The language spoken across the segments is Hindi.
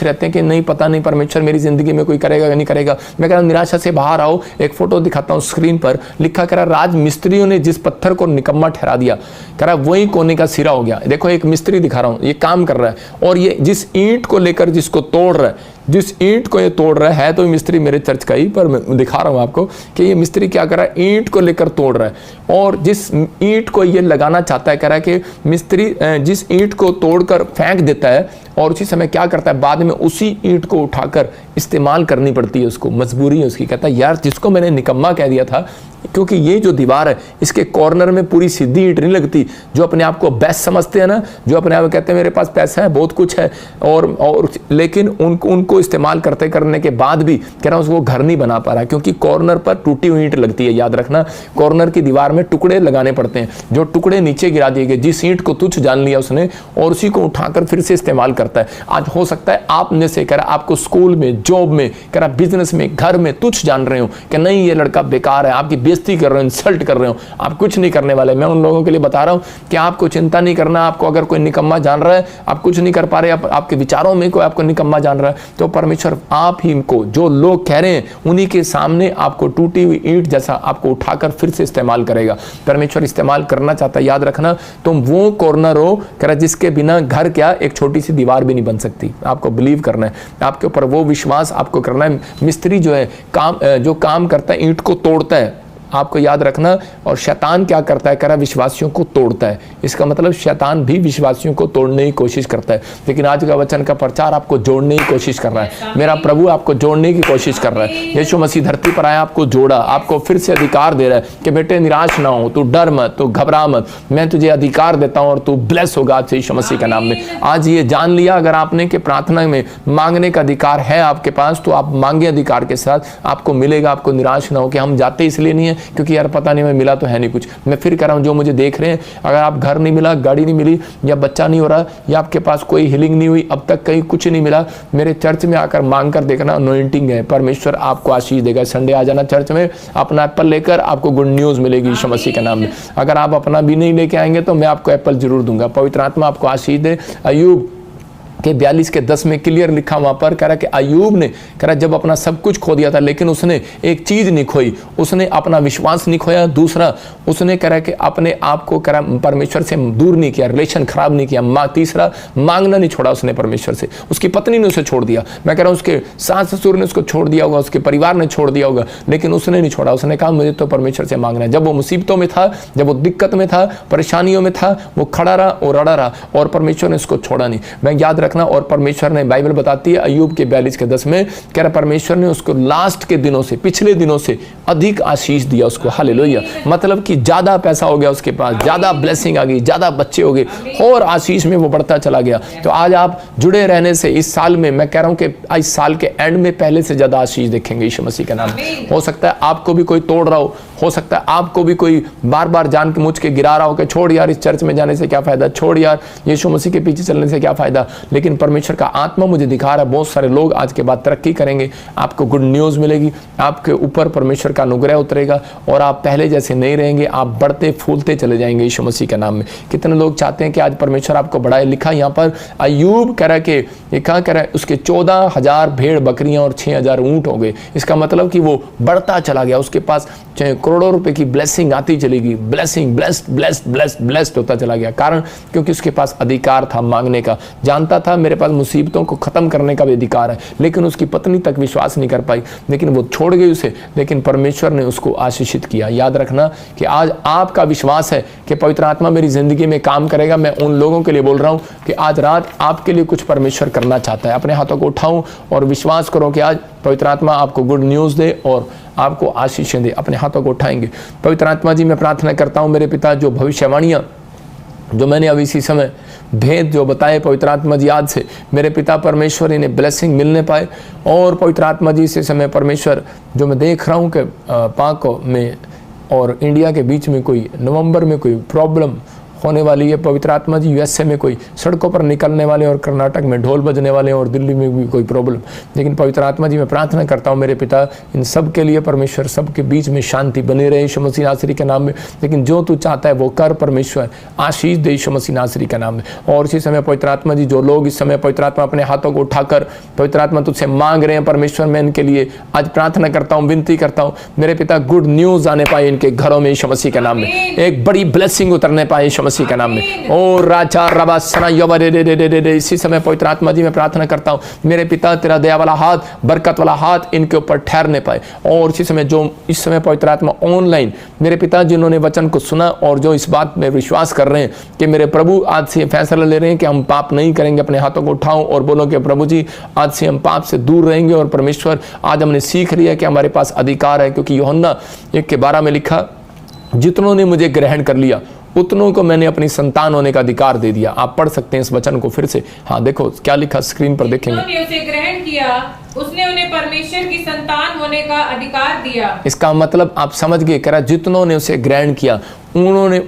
रहते हैं कि नहीं पता नहीं परमेश्वर मेरी जिंदगी में कोई करेगा या नहीं करेगा। मैं कह रहा हूं निराशा से बाहर आओ। एक फोटो दिखाता हूं स्क्रीन पर, लिखा कह रहा राज मिस्त्रियों ने जिस पत्थर को निकम्मा ठहरा दिया, कह रहा वही कोने का सिरा हो गया। देखो एक मिस्त्री दिखा रहा हूं, ये काम कर रहा है और ये जिस ईंट को लेकर जिसको तोड़ रहा है, जिस ईंट को ये तोड़ रहा है तो मिस्त्री मेरे चर्च का ही, पर मैं दिखा रहा हूं आपको कि ये मिस्त्री क्या कर रहा है, ईंट को लेकर तोड़ रहा है। और जिस ईंट को ये लगाना चाहता है, कह रहा है कि मिस्त्री जिस ईंट को तोड़कर फेंक देता है और उसी समय क्या करता है, बाद में उसी ईंट को उठाकर इस्तेमाल करनी पड़ती है उसको, मजबूरी है उसकी। कहता है यार जिसको मैंने निकम्मा कह दिया था, क्योंकि ये जो दीवार है इसके कॉर्नर में पूरी सीधी ईंट नहीं लगती। जो अपने आप को बेस्ट समझते हैं ना, जो अपने आप को कहते हैं मेरे पास पैसा है, बहुत कुछ है, और लेकिन उनको इस्तेमाल करने के बाद भी कह रहा हूं उसको घर नहीं बना पा रहा, क्योंकि कॉर्नर पर टूटी हुई ईंट लगती है। याद रखना, कॉर्नर की दीवार में टुकड़े लगाने पड़ते हैं, जो टुकड़े नीचे गिरा दिए गए, जिस ईंट को तुच्छ जान लिया उसने और उसी को उठाकर फिर से इस्तेमाल करता है। आज हो सकता है आप में से कह रहा आपको स्कूल में, जॉब में, कह रहा बिजनेस में, घर में तुच्छ जान रहे हो कि नहीं ये लड़का बेकार है, आपकी बेइज्जती कर रहे हो, इंसल्ट कर रहे हो, आप कुछ नहीं करने वाले। मैं उन लोगों के लिए बता रहा हूं कि आपको चिंता नहीं करना। आपको अगर कोई निकम्मा जान रहा है, आप कुछ नहीं कर पा रहे, आपके विचारों में कोई आपको निकम्मा जान रहा है, तो परमेश्वर आप ही को, जो लोग कह रहे हैं उन्हीं के सामने आपको टूटी हुई ईंट जैसा आपको उठाकर फिर से इस्तेमाल करेगा। परमेश्वर इस्तेमाल करना चाहता है। याद रखना, तुम वो कॉर्नर हो कह रहा जिसके बिना घर क्या एक छोटी सी दीवार भी नहीं बन सकती। आपको बिलीव करना है, आपके ऊपर वो विश्वास आपको करना है। मिस्त्री जो है जो काम करता है, ईंट को तोड़ता है, आपको याद रखना। और शैतान क्या करता है, कह रहा विश्वासियों को तोड़ता है। इसका मतलब शैतान भी विश्वासियों को तोड़ने की कोशिश करता है, लेकिन आज का वचन का प्रचार आपको जोड़ने की कोशिश कर रहा है। मेरा प्रभु आपको जोड़ने की कोशिश कर रहा है। यीशु मसीह धरती पर आया, आपको जोड़ा, आपको फिर से अधिकार दे रहा है कि बेटे निराश ना हो, तू डर मत, तू घबरा मत, मैं तुझे अधिकार देता हूं और तू ब्लेस होगा आज यीशु मसीह के नाम में। आज ये जान लिया अगर आपने कि प्रार्थना में मांगने का अधिकार है आपके पास, तो आप मांगे अधिकार के साथ, आपको मिलेगा। आपको निराश ना हो कि हम जाते इसलिए नहीं है क्योंकि यार पता नहीं मैं मिला तो है नहीं कुछ। मैं फिर कह रहा हूं जो मुझे देख रहे हैं, अगर आप घर नहीं मिला, गाड़ी नहीं मिली, या बच्चा नहीं हो रहा, या आपके पास कोई हीलिंग नहीं हुई, अब तक कहीं कुछ नहीं मिला, मेरे चर्च में आकर मांग कर देखना, अनॉइंटिंग है, परमेश्वर आपको आशीष देगा। संडे आ जाना चर्च में, अपना एप्पल लेकर, आपको गुड न्यूज मिलेगी यीशु मसीह के नाम में। अगर आप अपना भी नहीं लेके आएंगे तो मैं आपको एप्पल जरूर दूंगा। पवित्र आत्मा आपको आशीष दे। अय्यूब के 42:10 में क्लियर लिखा, वहां पर कह रहा कि अय्यूब ने कह रहा जब अपना सब कुछ खो दिया था, लेकिन उसने एक चीज नहीं खोई, उसने अपना विश्वास नहीं खोया। दूसरा, उसने कह रहा कि अपने आप को कह रहा परमेश्वर से दूर नहीं किया, रिलेशन खराब नहीं किया। तीसरा, मांगना नहीं छोड़ा उसने परमेश्वर से। उसकी पत्नी ने उसे छोड़ दिया, मैं कह रहा हूं उसके सास ससुर ने उसको छोड़ दिया होगा, उसके परिवार ने छोड़ दिया होगा, लेकिन उसने नहीं छोड़ा। उसने कहा मुझे तो परमेश्वर से मांगना है। जब वो मुसीबतों में था, जब वो दिक्कत में था, परेशानियों में था, वो खड़ा रहा और अड़ा रहा और परमेश्वर ने उसको छोड़ा नहीं। मैं याद रखना, और परमेश्वर ने, बाइबल बताती है अय्यूब के 42:10 में कह रहा परमेश्वर ने उसको लास्ट के दिनों से, पिछले दिनों से अधिक आशीष दिया उसको। हालेलुया। मतलब कि ज्यादा पैसा हो गया उसके पास, ज्यादा ब्लेसिंग आ गई, ज्यादा बच्चे हो गए और आशीष में वो बढ़ता चला गया। तो आज आप जुड़े रहने से इस साल में, मैं कह रहा हूं कि इस साल के एंड में पहले से ज्यादा आशीष देखेंगे यीशु मसीह के नाम में। हो सकता है आपको भी कोई तोड़ रहा हो सकता है आपको भी कोई बार बार जान के मुझ के गिरा रहा हो कि छोड़ यार इस चर्च में जाने से क्या फायदा, छोड़ यार यीशु मसीह के पीछे चलने से क्या फायदा। लेकिन परमेश्वर का आत्मा मुझे दिखा रहा है बहुत सारे लोग आज के बाद तरक्की करेंगे, आपको गुड न्यूज मिलेगी, आपके ऊपर परमेश्वर का अनुग्रह उतरेगा और आप पहले जैसे नहीं रहेंगे, आप बढ़ते फूलते चले जाएंगे यीशु मसीह के नाम में। कितने लोग चाहते हैं कि आज परमेश्वर आपको बढ़ाए। लिखा यहाँ पर अय्यूब कह रहा है कि ये कहा कह रहा है उसके 14,000 भेड़ बकरियां और 6,000 ऊंट हो गए। इसका मतलब कि वो बढ़ता चला गया, उसके पास करोड़ों रुपए की ब्लेसिंग आती चलेगी, blessing, blessed blessed blessed blessed होता चला गया। कारण क्योंकि उसके पास अधिकार था मांगने का, जानता था मेरे पास मुसीबतों को खत्म करने का भी अधिकार है। लेकिन उसकी पत्नी तक विश्वास नहीं कर पाई, लेकिन वो छोड़ गई उसे, लेकिन परमेश्वर ने उसको आशीषित किया। याद रखना कि आज आपका विश्वास है कि पवित्र आत्मा मेरी जिंदगी में काम करेगा। मैं उन लोगों के लिए बोल रहा हूं कि आज रात आपके लिए कुछ परमेश्वर करना चाहता है। अपने हाथों को उठाऊं और विश्वास करो कि आज पवित्र आत्मा आपको गुड न्यूज दे और आपको आशीषें दे। अपने हाथों को उठाएंगे। पवित्र आत्मा जी, मैं प्रार्थना करता हूं मेरे पिता, जो भविष्यवाणियां जो मैंने अब इसी समय भेद जो बताए पवित्र आत्मा जी, आज से मेरे पिता परमेश्वर इन्हें ब्लेसिंग मिलने पाए। और पवित्र आत्मा जी इस समय परमेश्वर जो मैं देख रहा हूँ कि पाक में और इंडिया के बीच में कोई नवंबर में कोई प्रॉब्लम होने वाली है। पवित्र आत्मा जी यूएसए में कोई सड़कों पर निकलने वाले और कर्नाटक में ढोल बजने वाले और दिल्ली में भी कोई प्रॉब्लम, लेकिन पवित्र आत्मा जी मैं प्रार्थना करता हूँ मेरे पिता इन सब के लिए परमेश्वर, सबके बीच में शांति बनी रहे यीशु मसीह नासरी के नाम में। लेकिन जो तू चाहता है वो कर परमेश्वर, आशीष दे यीशु मसीह नासरी के नाम में। और इसी समय पवित्र आत्मा जी जो लोग इस समय पवित्र आत्मा अपने हाथों को उठाकर पवित्र आत्मा तुझसे मांग रहे हैं परमेश्वर, मैं इनके लिए आज प्रार्थना करता हूँ, विनती करता हूँ मेरे पिता, गुड न्यूज आने पाए इनके घरों में यीशु मसीह के नाम में, एक बड़ी ब्लेसिंग उतरने पाए यीशु मसीह के नाम में। और राजा रबा सना यवा रे रे रे रे रे। इसी समय पवित्र आत्मा जी मैं प्रार्थना करता हूँ मेरे पिता, तेरा दया वाला हाथ, बरकत वाला हाथ इनके ऊपर ठहरने पाए। और इसी समय जो इस समय पवित्र आत्मा ऑनलाइन मेरे पिता जिन्होंने वचन को सुना और जो इस बात में विश्वास कर रहे हैं कि मेरे प्रभु आज से फैसला ले रहे हैं कि हम पाप नहीं करेंगे, अपने हाथों को उठाओ और बोलो कि प्रभु जी आज से हम पाप से दूर रहेंगे। और परमेश्वर आज हमने सीख लिया कि हमारे पास अधिकार है, क्योंकि यूहन्ना 1:12 में लिखा, जितनों ने मुझे ग्रहण कर लिया उतनों को मैंने अपनी संतान होने का अधिकार दे दिया। आप पढ़ सकते हैं इस वचन को फिर से। हाँ देखो क्या लिखा स्क्रीन पर देखेंगे। जिन्होंने उसे ग्रहण किया उसने उन्हें परमेश्वर की संतान होने का अधिकार दिया। इसका मतलब आप समझ गए, कह रहा जितनों ने उसे ग्रहण किया उन्होंने,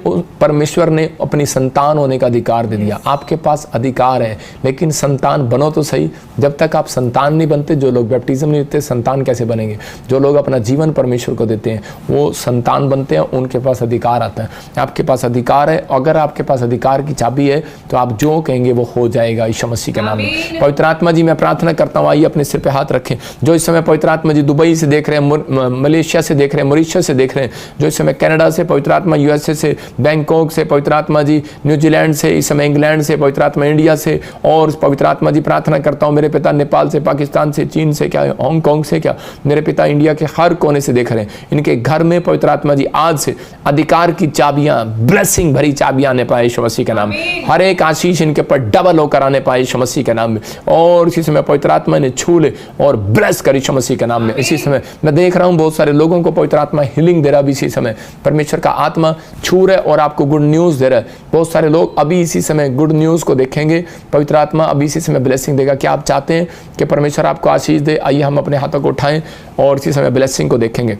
परमेश्वर ने अपनी संतान होने का अधिकार दे दिया। आपके पास अधिकार है, लेकिन संतान बनो तो सही। जब तक आप संतान नहीं बनते, जो लोग बैप्टिज्म नहीं लेते संतान कैसे बनेंगे? जो लोग अपना जीवन परमेश्वर को देते हैं वो संतान बनते हैं, उनके पास अधिकार आता है। आपके पास अधिकार है, अगर आपके पास अधिकार की चाबी है तो आप जो कहेंगे वो हो जाएगा यीशु मसीह के नाम में। पवित्र आत्मा जी मैं प्रार्थना करता हूँ, आइए अपने सिर पे हाथ रखें। जो इस समय पवित्र आत्मा जी दुबई से देख रहे हैं, मलेशिया से देख रहे हैं, मॉरिशस से देख रहे हैं, जो इस समय कनाडा से पवित्र आत्मा, यूएसए से, बैंकॉक से पवित्र आत्मा जी, न्यूजीलैंड से, इस समय इंग्लैंड से पवित्र आत्मा, इंडिया से, और पवित्र आत्मा जी प्रार्थना करता हूँ मेरे पिता नेपाल से, पाकिस्तान से, चीन से, क्या हांगकांग से, क्या मेरे पिता इंडिया के हर कोने से देख रहे हैं, इनके घर में पवित्र आत्मा जी आज से अधिकार की चाबियां, ब्लेसिंग भरी चाबियां आने पाए यीशु मसीह के नाम में। हर एक आशीष इनके ऊपर डबल होकर आने पाए यीशु मसीह के नाम में। और इसी समय पवित्र आत्मा ने छू ले और ब्लेस कर यीशु मसीह के नाम में। इसी समय मैं देख रहा हूं बहुत सारे लोगों को पवित्र आत्मा हीलिंग दे रहा है। इसी समय परमेश्वर का आत्मा छू रहा है और आपको गुड न्यूज दे रहा है। बहुत सारे लोग अभी इसी समय गुड न्यूज को देखेंगे। पवित्र आत्मा अभी इसी समय ब्लेसिंग देगा। क्या आप चाहते हैं कि परमेश्वर आपको आशीष दे? आइए हम अपने हाथों को उठाएं और इसी समय ब्लेसिंग को देखेंगे।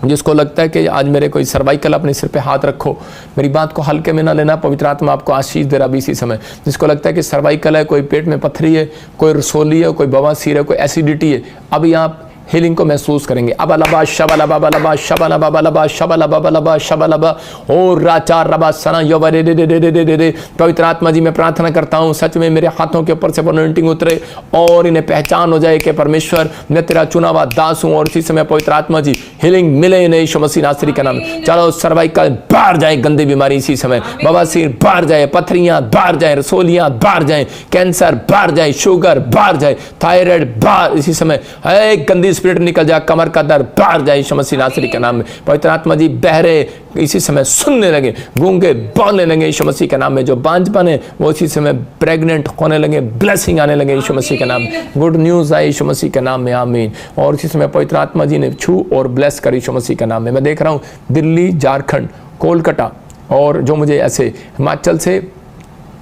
जिसको लगता है कि आज मेरे कोई सर्वाइकल, अपने सिर पे हाथ रखो, मेरी बात को हल्के में ना लेना, पवित्र आत्मा आपको आशीष दे रहा अभी इसी समय। जिसको लगता है कि सर्वाइकल है, कोई पेट में पथरी है, कोई रसोली है, कोई बवासीर है, कोई एसिडिटी है, अभी आप हीलिंग को महसूस करेंगे। अब लबा शबला बाबा लबा शबला बाबा लबा शबला बाबा लबा शबला बा और राचा रबा सना यवरे रे रे रे रे रे। पवित्र आत्मा जी मैं प्रार्थना करता हूँ सच में मेरे हाथों के ऊपर से अनॉइंटिंग उतरे और इन्हें पहचान हो जाए कि परमेश्वर मैं तेरा चुना हुआ दास हूँ। और इसी समय पवित्र आत्मा जी हीलिंग मिले इन्हें यीशु मसीह नासरी का नाम। चलो सर्वाइकल बाहर जाए, गंदी बीमारी इसी समय, बवासीर बाहर जाए, पथरियां बाहर जाए, रसोलियां बाहर जाए, कैंसर बाहर जाए, शुगर बाहर जाए, थायराइड बाहर इसी समय, एक गंदी स्पिरिट निकल जाए, कमर का दर्द बाहर जाए यीशु मसीह नासरी के नाम में। पवित्र आत्मा जी बहरे इसी समय सुनने लगे, गूंगे बोलने लगे यीशु मसीह के नाम में। जो बांझपन है वो इसी समय प्रेग्नेंट होने लगे, ब्लेसिंग आने लगे यीशु मसीह के नाम में, गुड न्यूज आए यीशु मसीह के नाम में, आमीन। और इसी समय पवित्र आत्मा जी ने छू और ब्लेस कर यीशु मसीह के नाम में। मैं देख रहा हूँ दिल्ली, झारखंड, कोलकाता और जो मुझे ऐसे हिमाचल से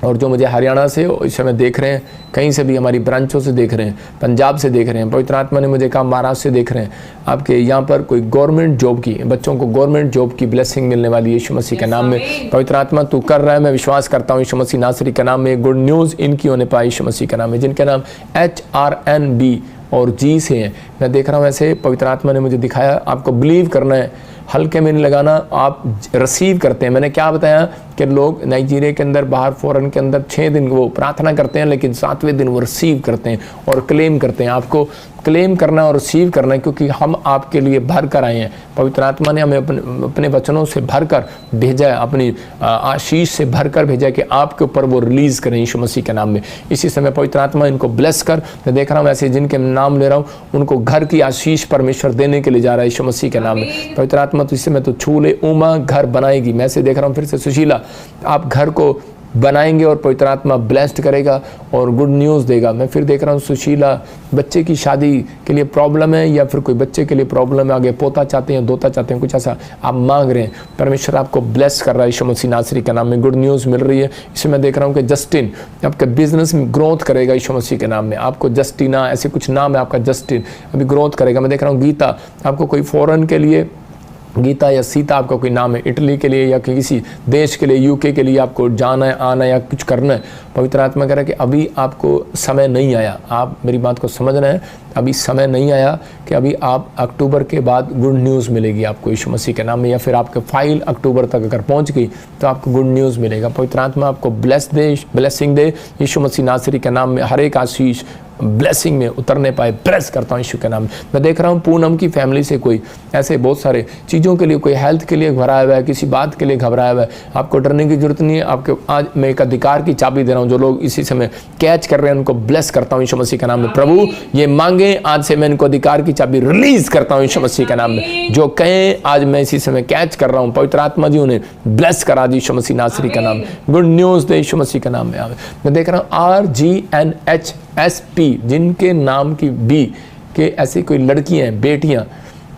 और जो मुझे हरियाणा से इस समय देख रहे हैं, कहीं से भी हमारी ब्रांचों से देख रहे हैं, पंजाब से देख रहे हैं। पवित्र आत्मा ने मुझे कहा महाराष्ट्र से देख रहे हैं। आपके यहाँ पर कोई गवर्नमेंट जॉब की, बच्चों को गवर्नमेंट जॉब की ब्लेसिंग मिलने वाली है यीशु मसीह के नाम में। पवित्र आत्मा तू कर रहा है, मैं विश्वास करता हूँ यीशु मसीह नासरी के नाम में। गुड न्यूज़ इनकी होने पाए यीशु मसीह के नाम में, जिनके नाम HRNB और G से हैं। मैं देख रहा हूँ ऐसे पवित्र आत्मा ने मुझे दिखाया। आपको बिलीव करना है, हल्के में नहीं लगाना, आप रिसीव करते हैं। मैंने क्या बताया कि लोग नाइजीरिया के अंदर, बाहर फॉरेन के अंदर 6 दिन वो प्रार्थना करते हैं, लेकिन 7वें दिन वो रिसीव करते हैं और क्लेम करते हैं। आपको क्लेम करना और रिसीव करना है, क्योंकि हम आपके लिए भर कर आए हैं। पवित्र आत्मा ने हमें अपने वचनों से भर कर भेजा है, अपनी आशीष से भर कर भेजा है कि आपके ऊपर वो रिलीज़ करें यीशु मसीह के नाम में। इसी समय पवित्र आत्मा इनको ब्लेस कर, मैं देख रहा हूँ ऐसे जिनके नाम ले रहा हूँ, उनको घर की आशीष परमेश्वर देने के लिए जा रहा है यीशु मसीह के नाम में। पवित्र आत्मा तो इससे मैं तो छू ले, उमा घर बनाएगी। मैं से देख रहा हूँ फिर से सुशीला, आप घर को बनाएंगे और पवित्र आत्मा ब्लेस्ड करेगा और गुड न्यूज़ देगा। मैं फिर देख रहा हूँ सुशीला, बच्चे की शादी के लिए प्रॉब्लम है या फिर कोई बच्चे के लिए प्रॉब्लम है, आगे पोता चाहते हैं, दोता चाहते हैं, कुछ ऐसा आप मांग रहे हैं, परमेश्वर आपको ब्लेस कर रहा है यीशु मसीह नासरी के नाम में। गुड न्यूज़ मिल रही है। इसमें मैं देख रहा हूँ कि जस्टिन आपके बिजनेस में ग्रोथ करेगा यीशु मसीह के नाम में। आपको जस्टिना ऐसे कुछ नाम है आपका, जस्टिन अभी ग्रोथ करेगा। मैं देख रहा हूँ गीता, आपको कोई फॉरेन के लिए गीता या सीता आपका कोई नाम है, इटली के लिए या किसी देश के लिए, यूके के लिए आपको जाना है, आना है या कुछ करना है, पवित्र आत्मा कह रहा है कि अभी आपको समय नहीं आया। आप मेरी बात को समझ रहे हैं, अभी समय नहीं आया कि अभी आप अक्टूबर के बाद गुड न्यूज़ मिलेगी आपको यीशु मसीह के नाम में, या फिर आपके फाइल अक्टूबर तक अगर पहुंच गई तो आपको गुड न्यूज़ मिलेगा। पवित्र आत्मा आपको ब्लेसिंग दे यीशु मसीह नासरी के नाम में। हर एक आशीष ब्लेसिंग में उतरने पाए, ब्लेस करता हूँ यीशु के नाम में। मैं देख रहा हूँ पूनम की फैमिली से कोई ऐसे बहुत सारे चीज़ों के लिए, कोई हेल्थ के लिए घबराया हुआ है, किसी बात के लिए घबराया हुआ है। आपको डरने की जरूरत नहीं है। आपके आज मैं एक अधिकार की चाबी दे रहा हूँ, जो लोग इसी समय कैच कर रहे हैं उनको ब्लेस करता हूँ यीशु मसीह के नाम में। प्रभु ये मांगे, आज से मैं इनको अधिकार की चाबी रिलीज करता हूँ यीशु मसीह के नाम में। जो कहें आज मैं इसी समय कैच कर रहा हूँ, पवित्र आत्मा जी उन्हें ब्लेस करा दी यीशु मसीह नासरी का नाम। गुड न्यूज़ दे यीशु मसीह के नाम में। मैं देख रहा हूँ RGNHSP, जिनके नाम की बी के ऐसी कोई लड़कियां हैं, बेटियां,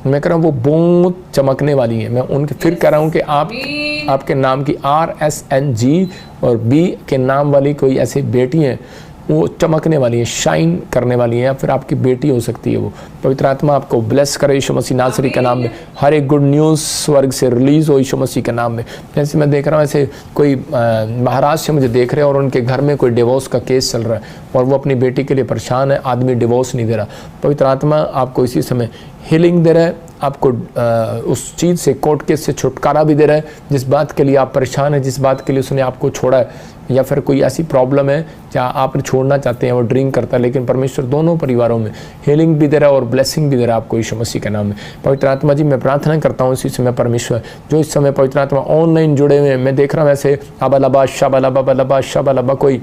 मैं कह रहा हूँ वो बहुत चमकने वाली हैं। मैं उनके फिर कह रहा हूँ कि आपके नाम की RSNG और B के नाम वाली कोई ऐसी बेटी हैं, वो चमकने वाली है, शाइन करने वाली है, या फिर आपकी बेटी हो सकती है वो। पवित्र आत्मा आपको ब्लेस करे यीशु मसीह नासरी के नाम में। हर एक गुड न्यूज़ स्वर्ग से रिलीज़ हो यीशु मसीह के नाम में। जैसे मैं देख रहा हूँ ऐसे कोई महाराज से मुझे देख रहे हैं और उनके घर में कोई डिवोर्स का केस चल रहा है और वो अपनी बेटी के लिए परेशान है, आदमी डिवोर्स नहीं दे रहा। पवित्र आत्मा आपको इसी समय हीलिंग दे रहा है, आपको उस चीज़ से, कोर्ट केस से छुटकारा भी दे रहा है जिस बात के लिए आप परेशान हैं, जिस बात के लिए उसने आपको छोड़ा है, या फिर कोई ऐसी प्रॉब्लम है जहाँ आप छोड़ना चाहते हैं, वो ड्रिंक करता है, लेकिन परमेश्वर दोनों परिवारों में हीलिंग भी दे रहा है और ब्लेसिंग भी दे रहा है आपको यीशु मसीह के नाम में। पवित्र आत्मा जी मैं प्रार्थना करता हूँ इसी समय परमेश्वर, जो इस समय पवित्र आत्मा ऑनलाइन जुड़े हुए हैं, मैं देख रहा हूँ ऐसे अबलबा शबलबा शबलबा कोई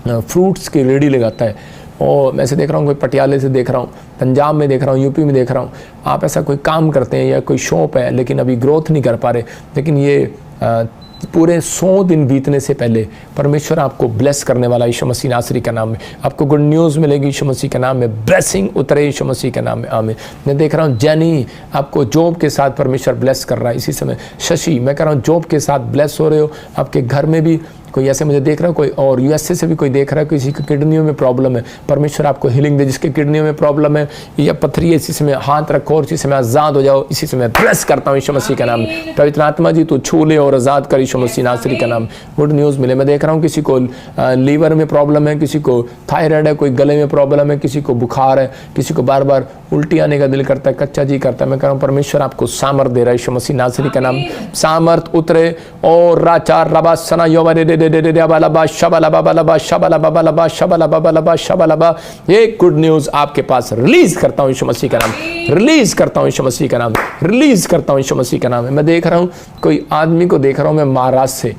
फ्रूट्स की रेडी लगाता है, और मैं ऐसे देख रहा हूँ कोई पटियाले से देख रहा हूँ, पंजाब में देख रहा हूँ, यूपी में देख रहा हूँ। आप ऐसा कोई काम करते हैं या कोई शॉप है लेकिन अभी ग्रोथ नहीं कर पा रहे, लेकिन ये पूरे 100 दिन बीतने से पहले परमेश्वर आपको ब्लेस करने वाला यीशु मसीह नासरी का नाम में। आपको गुड न्यूज़ मिलेगी यीशु मसीह के नाम में, ब्लेसिंग उतरे यीशु मसीह के नाम में, आमीन। मैं देख रहा हूँ जैनी, आपको जॉब के साथ परमेश्वर ब्लेस कर रहा है इसी समय। शशि, मैं कह रहा हूँ जॉब के साथ ब्लेस हो रहे हो। आपके घर में भी कोई ऐसे मुझे देख रहा है, कोई और यूएसए से भी कोई देख रहा है, किसी की किडनियों में प्रॉब्लम है, परमेश्वर आपको हीलिंग दे। जिसके किडनियों में प्रॉब्लम है या पथरी है, इसी समय हाथ रखो और इसी समय आज़ाद हो जाओ। इसी समय ब्लेस करता हूँ यीशु मसीह का नाम। पवित्र आत्मा जी तू छू ले और आज़ाद कर यीशु मसीह नासरी का नाम। गुड न्यूज़ मिले। मैं देख रहा हूँ किसी को लीवर में प्रॉब्लम है, किसी को थायराइड है, कोई गले में प्रॉब्लम है, किसी को बुखार है, किसी को बार बार उल्टी आने का दिल करता है, कच्चा जी करता है। मैं कह रहा हूँ परमेश्वर आपको सामर्थ दे रहा है यीशु मसीह नासरी का नाम। सामर्थ उतरे और राचार रबासना योबा शबलबा शबलबा शबलबा शबलबा। ये गुड न्यूज़ आपके पास रिलीज करता हूँ यीशु मसीह का नाम, रिलीज करता हूँ यीशु मसीह का नाम, रिलीज करता हूँ यीशु मसीह का नाम है। मैं देख रहा हूँ कोई आदमी को देख रहा हूँ मैं महाराष्ट्र से,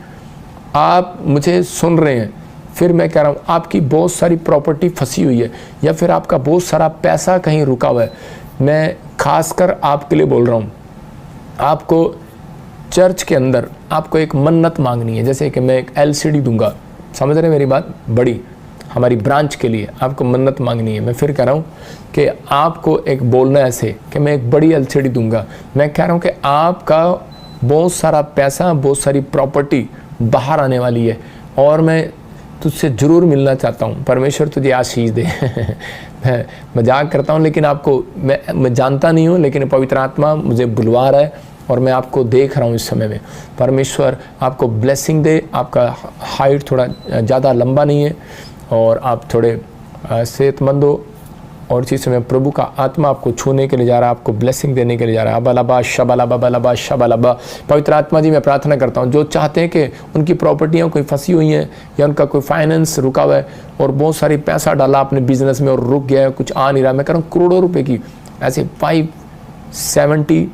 आप मुझे सुन रहे हैं, फिर मैं कह रहा हूँ आपकी बहुत सारी प्रॉपर्टी फंसी हुई है या फिर आपका बहुत सारा पैसा कहीं रुका हुआ है। मैं खासकर आपके लिए बोल रहा हूँ, आपको चर्च के अंदर आपको एक मन्नत मांगनी है, जैसे कि मैं एक LCD दूंगा, समझ रहे मेरी बात, बड़ी हमारी ब्रांच के लिए आपको मन्नत मांगनी है। मैं फिर कह रहा हूँ कि आपको एक बोलना ऐसे कि मैं एक बड़ी LCD दूंगा। मैं कह रहा हूँ कि आपका बहुत सारा पैसा, बहुत सारी प्रॉपर्टी बाहर आने वाली है और मैं तुझसे ज़रूर मिलना चाहता हूँ। परमेश्वर तुझे आशीष दे। मैं मजाक करता हूँ, लेकिन आपको मैं जानता नहीं हूँ, लेकिन पवित्र आत्मा मुझे बुलवा रहा है और मैं आपको देख रहा हूँ इस समय में। परमेश्वर आपको ब्लेसिंग दे। आपका हाइट थोड़ा ज़्यादा लंबा नहीं है और आप थोड़े सेहतमंद हो, और इसी समय प्रभु का आत्मा आपको छूने के लिए जा रहा है, आपको ब्लेसिंग देने के लिए जा रहा है। अबलबा शबलबा शबलबा। पवित्र आत्मा जी मैं प्रार्थना करता हूँ, जो चाहते हैं कि उनकी प्रॉपर्टियाँ कोई फंसी हुई हैं या उनका कोई फाइनेंस रुका हुआ है और बहुत सारी पैसा डाला अपने बिजनेस में और रुक गया है, कुछ आ नहीं रहा, मैं कह रहा हूँ करोड़ों रुपए की ऐसे 570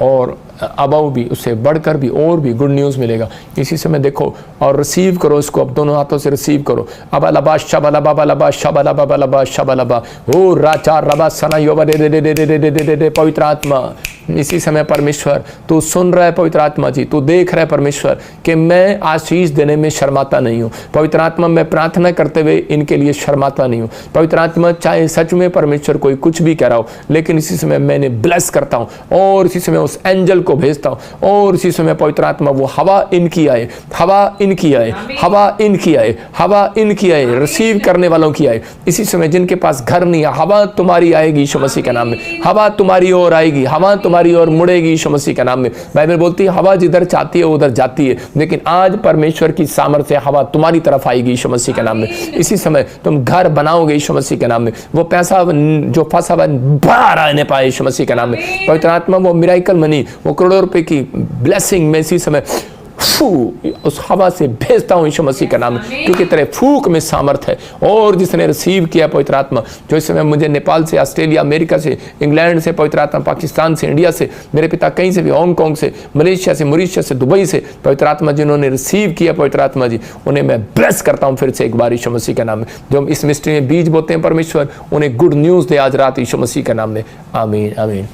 और अबव भी, उससे बढ़कर भी और भी गुड न्यूज़ मिलेगा इसी समय। देखो और रिसीव करो इसको, अब दोनों हाथों से रिसीव करो। अबलबा शबलबा शबलबा शबलबा ओ राचार रबा सना योबा दे। पवित्र आत्मा इसी समय परमेश्वर तू सुन रहा है, पवित्र आत्मा जी तू देख रहा है परमेश्वर कि मैं आशीष देने में शर्माता नहीं हूँ। पवित्र आत्मा मैं प्रार्थना करते हुए इनके लिए शर्माता नहीं हूँ। पवित्र आत्मा चाहे सच में परमेश्वर कोई कुछ भी कह रहा हो, लेकिन इसी समय मैंने ब्लेस करता हूँ और इसी समय उस एंजल को भेजता हूँ और इसी समय पवित्र आत्मा वो हवा इनकी आए, हवा इनकी आए, हवा इनकी आए, हवा इनकी आए, रिसीव करने वालों की आए। इसी समय जिनके पास घर नहीं है, हवा तुम्हारी आएगी यीशु मसीह के नाम में, हवा तुम्हारी ओर आएगी, हवा तुम्हारी ओर मुड़ेगी यीशु मसीह के नाम में। बाइबल बोलती है हवा जिधर चाहती है उधर जाती है, लेकिन आज परमेश्वर की सामर्थ्य हवा तुम्हारी तरफ आएगी यीशु मसीह के नाम में। इसी समय तुम घर बनाओगे यीशु मसीह के नाम में, वो पैसा जो फंसा हुआ बाहर आने पाए यीशु मसीह के नाम में। पवित्र आत्मा वो मिराइकल मनी, वो करोड़ों रुपए की ब्लेसिंग में इसी समय उस हवा से भेजता हूं यीशु मसीह का नाम, क्योंकि तेरे फूक में सामर्थ है। और जिसने रिसीव किया पवित्र आत्मा, जो इस समय मुझे नेपाल से, ऑस्ट्रेलिया, अमेरिका से, इंग्लैंड से, पवित्र आत्मा पाकिस्तान से, इंडिया से, मेरे पिता कहीं से भी, हांगकांग से, मलेशिया से, मॉरिशस से, दुबई से, पवित्र आत्मा जिन्होंने रिसीव किया पवित्र आत्मा जी, उन्हें मैं ब्लेस करता हूं फिर से एक बार यीशु मसीह के नाम में। जो इस मिस्ट्री में बीज बोते हैं परमेश्वर, उन्हें गुड न्यूज़ दे आज रात यीशु मसीह के नाम में। आमीन आमीन।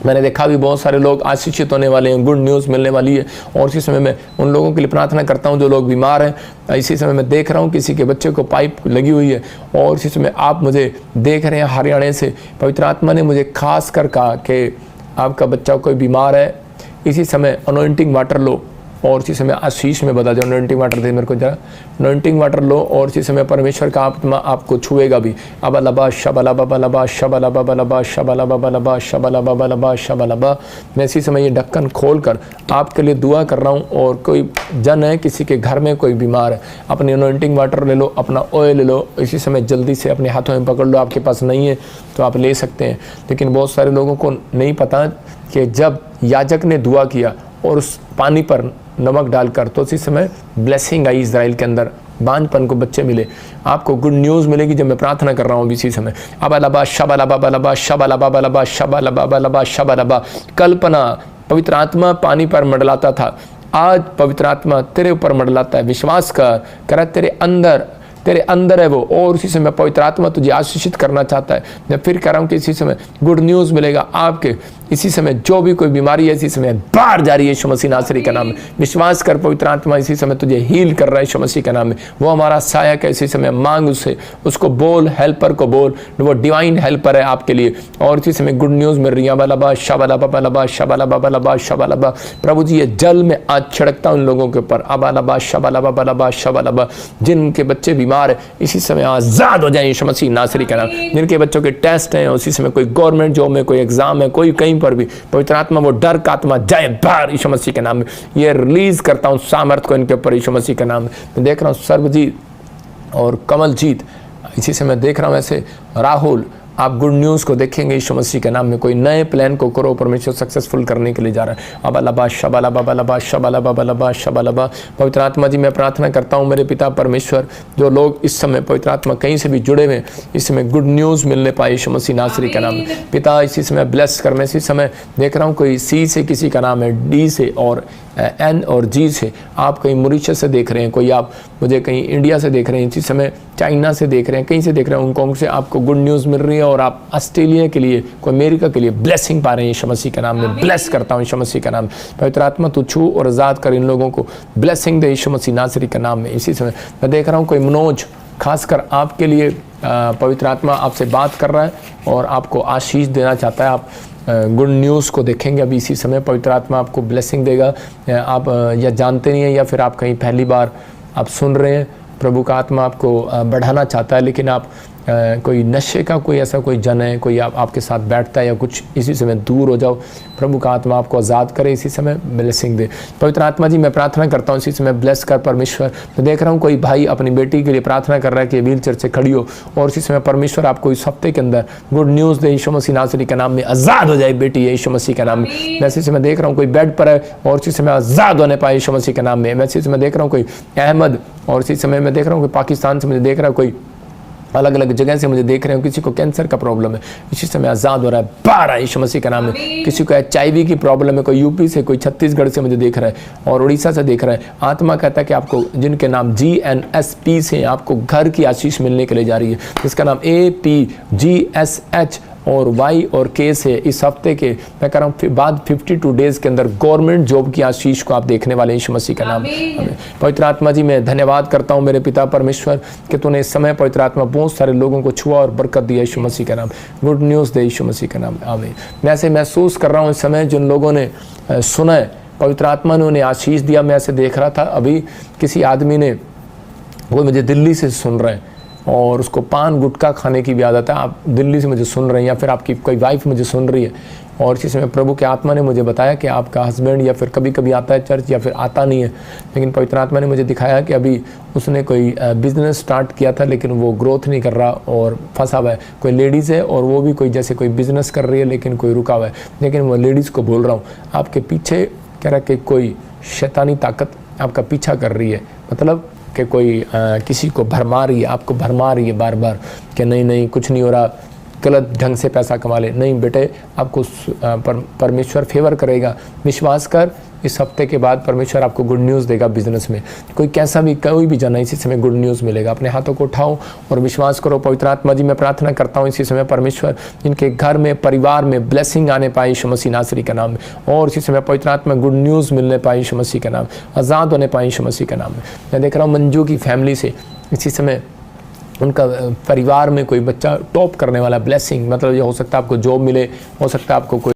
मैंने देखा भी बहुत सारे लोग आशीषित होने वाले हैं, गुड न्यूज़ मिलने वाली है। और इसी समय मैं उन लोगों के लिए प्रार्थना करता हूं जो लोग बीमार हैं। इसी समय मैं देख रहा हूं किसी के बच्चे को पाइप लगी हुई है, और इसी समय आप मुझे देख रहे हैं हरियाणा से। पवित्र आत्मा ने मुझे खास कर कहा कि आपका बच्चा कोई बीमार है, इसी समय अनॉइंटिंग वाटर लो और इसी समय आशीष में बता दो। अनॉइंटिंग वाटर दे मेरे को जरा, अनॉइंटिंग वाटर लो और इसी समय परमेश्वर का आत्मा आपको छुएगा भी। अबलबा शबलबा बलबा शबलबा बलबा शबलबा बलबा शबलबा बलबा शबलबा। मैं इसी समय ये ढक्कन खोल कर आपके लिए दुआ कर रहा हूँ। और कोई जन है, किसी के घर में कोई बीमार है, अपनी अनॉइंटिंग वाटर ले लो, अपना ऑयल ले लो, इसी समय जल्दी से अपने हाथों में पकड़ लो। आपके पास नहीं है तो आप ले सकते हैं, लेकिन बहुत सारे लोगों को नहीं पता कि जब याजक ने दुआ किया और उस पानी पर नमक डालकर, तो उसी समय ब्लेसिंग आई इज़राइल के अंदर, बांझपन को बच्चे मिले। आपको गुड न्यूज़ मिलेगी जब मैं प्रार्थना कर रहा हूँ इसी समय। अबलबा शबलबा बलबा शबलबा बलबा शबलबा बलबा शबलबा। कल्पना पवित्र आत्मा पानी पर मंडलाता था, आज पवित्र आत्मा तेरे ऊपर मंडलाता है। विश्वास कर तेरे अंदर है वो, और उसी समय पवित्र आत्मा तुझे आशीषित करना चाहता है। मैं फिर कह रहा हूँ कि इसी समय गुड न्यूज़ मिलेगा आपके। इसी समय जो भी कोई बीमारी है इसी समय बाहर जा रही है यीशु मसीह नासरी का नाम में। विश्वास कर पवित्र आत्मा इसी समय तुझे हील कर रहा है यीशु मसीह के नाम में। वो हमारा सहायक है, इसी समय मांग उससे, उसको बोल, हेल्पर को बोल, वो डिवाइन हेल्पर है आपके लिए। और इसी समय गुड न्यूज़ मिल रही है। बलबा शबलबा बलबा शबलबा बलबा शबलबा। प्रभु जी ये जल में आज छिड़कता उन लोगों के ऊपर। अबलबा शबलबा बलबा शबलबा। जिनके बच्चे बीमार है इसी समय आजाद हो जाए यीशु मसीह नासरी का नाम। जिनके बच्चों के टेस्ट हैं, उसी समय कोई गवर्नमेंट जॉब में, कोई एग्जाम है, कोई कहीं पर भी, पवित्र आत्मा वो डर का आत्मा जाए बाहर यीशु मसीह के नाम में। ये रिलीज करता हूँ सामर्थ को इनके ऊपर यीशु मसीह के नाम में। मैं देख रहा हूँ सर्वजीत और कमलजीत, इसी समय देख रहा हूँ ऐसे राहुल, आप गुड न्यूज़ को देखेंगे यीशु मसीह के नाम में। कोई नए प्लान को करो, परमेश्वर सक्सेसफुल करने के लिए जा रहा है। अबलबा शबलबा बलबा शबलबा बलबा शबलबा। पवित्र आत्मा जी मैं प्रार्थना करता हूँ मेरे पिता परमेश्वर, जो लोग इस समय पवित्र आत्मा कहीं से भी जुड़े हुए, इस समय गुड न्यूज़ मिलने पाए यीशु मसीह नासरी का नाम में। पिता इसी समय ब्लेस कर। मैं इसी समय देख रहा हूँ कोई सी से किसी का नाम है, डी से और एन और जी से। आप कहीं मॉरिशस से देख रहे हैं, कोई आप मुझे कहीं इंडिया से देख रहे हैं, इसी समय चाइना से देख रहे हैं, कहीं से देख रहे हैं, हांगकांग से आपको गुड न्यूज़ मिल रही है। और आप ऑस्ट्रेलिया के लिए, कोई अमेरिका के लिए ब्लेसिंग पा रहे हैं यीशु मसीह के नाम में। ब्लेस करता हूँ यीशु मसीह का नाम। पवित्र आत्मा तू छू और आज़ाद कर इन लोगों को, ब्लेसिंग दे यीशु मसीह नासरी का नाम में। इसी समय मैं देख रहा हूँ कोई मनोज, खासकर आपके लिए पवित्र आत्मा आपसे बात कर रहा है और आपको आशीष देना चाहता है। आप गुड न्यूज़ को देखेंगे अभी इसी समय, पवित्र आत्मा आपको ब्लेसिंग देगा। आप या जानते नहीं हैं या फिर आप कहीं पहली बार आप सुन रहे हैं, प्रभु का आत्मा आपको बढ़ाना चाहता है, लेकिन आप कोई नशे का कोई ऐसा कोई जन है, कोई आपके साथ बैठता है या कुछ, इसी समय दूर हो जाओ। प्रभु का आत्मा आपको आज़ाद करे, इसी समय ब्लेसिंग दे। पवित्र आत्मा जी मैं प्रार्थना करता हूँ इसी समय ब्लेस कर परमेश्वर। मैं देख रहा हूँ कोई भाई अपनी बेटी के लिए प्रार्थना कर रहा है कि व्हील चेयर से खड़ी हो, और इसी समय परमेश्वर आपको इस हफ्ते के अंदर गुड न्यूज़ दे यीशु मसीह नासरी के नाम में। आज़ाद हो जाए बेटी यीशु मसीह के नाम में। मैं इसी समय देख रहा हूँ कोई बेड पर है और इसी समय आज़ाद होने पाए यीशु मसीह के नाम में। मैं इसी समय देख रहा हूँ कोई अहमद, और इसी समय मैं देख रहा हूँ कोई पाकिस्तान से मुझे देख रहा है, कोई अलग अलग जगह से मुझे देख रहे हो, किसी को कैंसर का प्रॉब्लम है, इसी समय आज़ाद हो रहा है बाहर यीशु मसीह का नाम में। किसी को HIV की प्रॉब्लम है, कोई यूपी से, कोई छत्तीसगढ़ से मुझे देख रहा है और उड़ीसा से देख रहा है। आत्मा कहता है कि आपको जिनके नाम GNSP से आपको घर की आशीष मिलने के लिए जा रही है, जिसका नाम APGSH और वाई और के से इस हफ्ते के मैं कह रहा हूँ बाद 52 डेज के अंदर गवर्नमेंट जॉब की आशीष को आप देखने वाले यीशु मसीह का नाम। पवित्र आत्मा जी मैं धन्यवाद करता हूँ मेरे पिता परमेश्वर कि तूने इस समय पवित्र आत्मा बहुत सारे लोगों को छुआ और बरकत दिया यीशु मसीह का नाम। गुड न्यूज़ दे यीशु मसीह का नाम। आमीन। मैं ऐसे महसूस कर रहा हूँ इस समय जिन लोगों ने सुना है पवित्र आत्मा ने उन्हें आशीष दिया। मैं ऐसे देख रहा था अभी किसी आदमी ने, वो मुझे दिल्ली से सुन रहे हैं और उसको पान गुटखा खाने की भी आदत है। आप दिल्ली से मुझे सुन रहे हैं या फिर आपकी कोई वाइफ मुझे सुन रही है और इसी समय प्रभु के आत्मा ने मुझे बताया कि आपका हस्बैंड या फिर कभी कभी आता है चर्च या फिर आता नहीं है, लेकिन पवित्र आत्मा ने मुझे दिखाया कि अभी उसने कोई बिजनेस स्टार्ट किया था लेकिन वो ग्रोथ नहीं कर रहा और फंसा हुआ है। कोई लेडीज़ है और वो भी कोई जैसे कोई बिजनेस कर रही है लेकिन कोई रुका हुआ है। लेकिन वो लेडीज़ को बोल रहा हूँ आपके पीछे कह रहा है कि कोई शैतानी ताकत आपका पीछा कर रही है, मतलब कि कोई किसी को भरमा रही है, आपको भरमा रही है बार बार कि नहीं कुछ नहीं हो रहा, गलत ढंग से पैसा कमा ले। नहीं बेटे, आपको परमेश्वर फेवर करेगा। विश्वास कर, इस हफ्ते के बाद परमेश्वर आपको गुड न्यूज़ देगा बिजनेस में। कोई कैसा भी कोई भी जाना इसी समय गुड न्यूज़ मिलेगा। अपने हाथों को उठाओ और विश्वास करो। पवित्र आत्मा जी मैं प्रार्थना करता हूँ इसी समय परमेश्वर इनके घर में परिवार में ब्लेसिंग आने पाए यीशु मसीह नासरी का नाम में, और इसी समय पवित्र आत्मा गुड न्यूज़ मिलने पाए यीशु मसीह का नाम, आज़ाद होने पाए यीशु मसीह का नाम में। मैं देख रहा हूँ मंजू की फैमिली से इसी समय उनका परिवार में कोई बच्चा टॉप करने वाला ब्लेसिंग, मतलब ये हो सकता है आपको जॉब मिले, हो सकता है आपको कोई